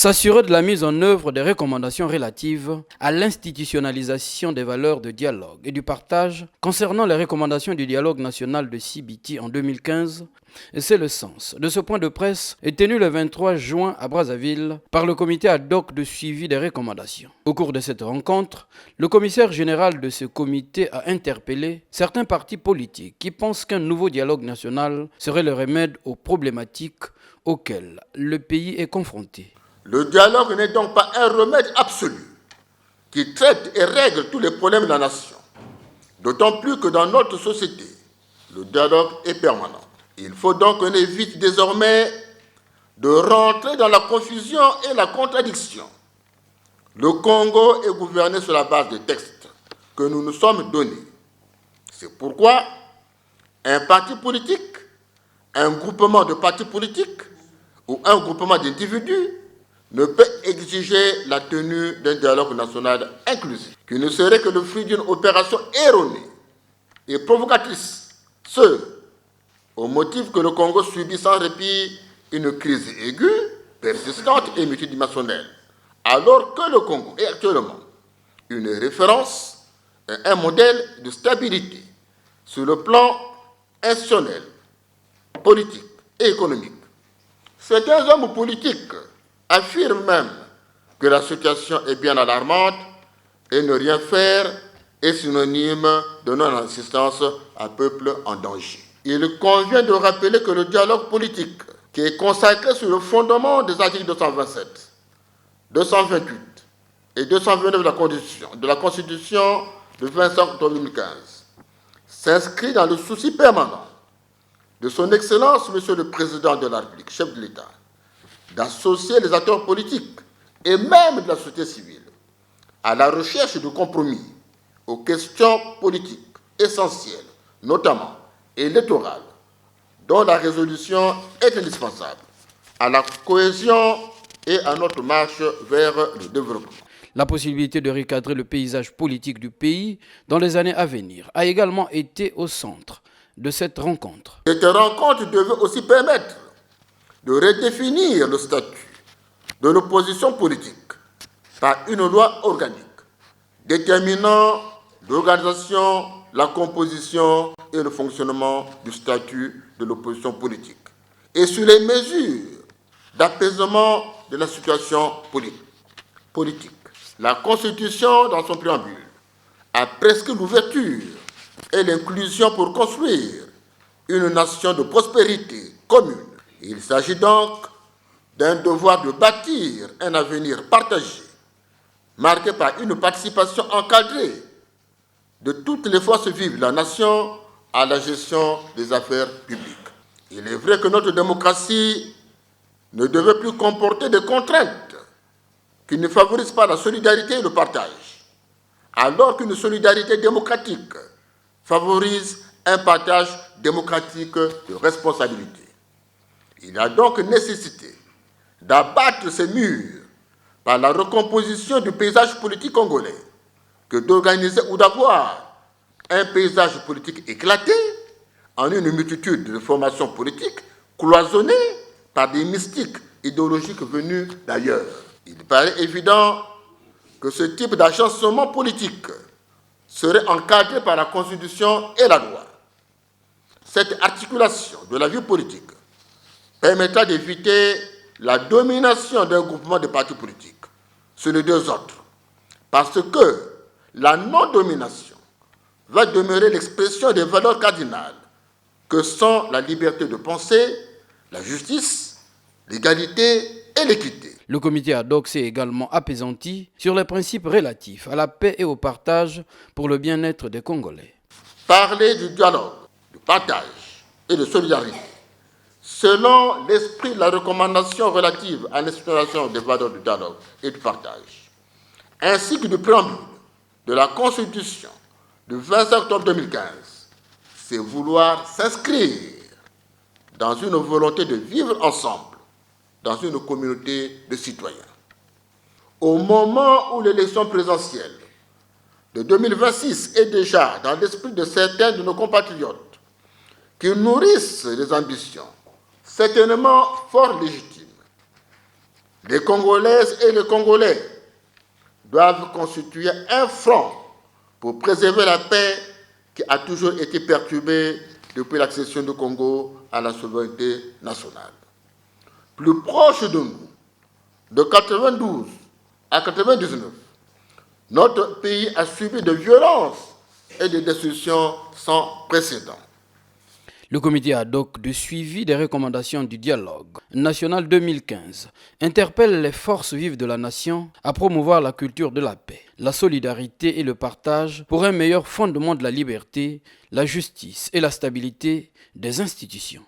S'assurer de la mise en œuvre des recommandations relatives à l'institutionnalisation des valeurs de dialogue et du partage concernant les recommandations du dialogue national de CBT en 2015, et c'est le sens de ce point de presse est tenu le 23 juin à Brazzaville par le comité ad hoc de suivi des recommandations. Au cours de cette rencontre, le commissaire général de ce comité a interpellé certains partis politiques qui pensent qu'un nouveau dialogue national serait le remède aux problématiques auxquelles le pays est confronté. Le dialogue n'est donc pas un remède absolu qui traite et règle tous les problèmes de la nation. D'autant plus que dans notre société, le dialogue est permanent. Il faut donc qu'on évite désormais de rentrer dans la confusion et la contradiction. Le Congo est gouverné sur la base des textes que nous nous sommes donnés. C'est pourquoi un parti politique, un groupement de partis politiques ou un groupement d'individus ne peut exiger la tenue d'un dialogue national inclusif, qui ne serait que le fruit d'une opération erronée et provocatrice, au motif que le Congo subit sans répit une crise aiguë, persistante et multidimensionnelle, alors que le Congo est actuellement une référence et un modèle de stabilité sur le plan institutionnel, politique et économique. Certains hommes politiques affirme même que la situation est bien alarmante et ne rien faire est synonyme de non-assistance à peuple en danger. Il convient de rappeler que le dialogue politique, qui est consacré sur le fondement des articles 227, 228 et 229 de la Constitution du 25 octobre 2015, s'inscrit dans le souci permanent de son Excellence, Monsieur le Président de la République, chef de l'État, d'associer les acteurs politiques et même de la société civile à la recherche de compromis aux questions politiques essentielles, notamment électorales, dont la résolution est indispensable à la cohésion et à notre marche vers le développement. La possibilité de recadrer le paysage politique du pays dans les années à venir a également été au centre de cette rencontre. Cette rencontre devait aussi permettre de redéfinir le statut de l'opposition politique par une loi organique déterminant l'organisation, la composition et le fonctionnement du statut de l'opposition politique et sur les mesures d'apaisement de la situation politique. La Constitution, dans son préambule, a prescrit l'ouverture et l'inclusion pour construire une nation de prospérité commune. Il s'agit donc d'un devoir de bâtir un avenir partagé, marqué par une participation encadrée de toutes les forces vives de la nation à la gestion des affaires publiques. Il est vrai que notre démocratie ne devait plus comporter des contraintes qui ne favorisent pas la solidarité et le partage, alors qu'une solidarité démocratique favorise un partage démocratique de responsabilité. Il y a donc nécessité d'abattre ces murs par la recomposition du paysage politique congolais que d'organiser ou d'avoir un paysage politique éclaté en une multitude de formations politiques cloisonnées par des mystiques idéologiques venus d'ailleurs. Il paraît évident que ce type d'agencement politique serait encadré par la Constitution et la loi. Cette articulation de la vie politique permettra d'éviter la domination d'un groupement de partis politiques sur les deux autres, parce que la non-domination va demeurer l'expression des valeurs cardinales que sont la liberté de penser, la justice, l'égalité et l'équité. Le comité ad hoc s'est également apaisanti sur les principes relatifs à la paix et au partage pour le bien-être des Congolais. Parler du dialogue, du partage et de solidarité, selon l'esprit de la recommandation relative à l'instauration des valeurs du dialogue et du partage, ainsi que du préambule de la Constitution du 25 octobre 2015, c'est vouloir s'inscrire dans une volonté de vivre ensemble dans une communauté de citoyens. Au moment où l'élection présidentielle de 2026 est déjà dans l'esprit de certains de nos compatriotes qui nourrissent des ambitions certainement fort légitimes, Les Congolaises et les Congolais doivent constituer un front pour préserver la paix qui a toujours été perturbée depuis l'accession du Congo à la souveraineté nationale. Plus proche de nous, de 92 à 99, notre pays a subi de violences et de destructions sans précédent. Le comité ad hoc de suivi des recommandations du dialogue national 2015 interpelle les forces vives de la nation à promouvoir la culture de la paix, la solidarité et le partage pour un meilleur fondement de la liberté, la justice et la stabilité des institutions.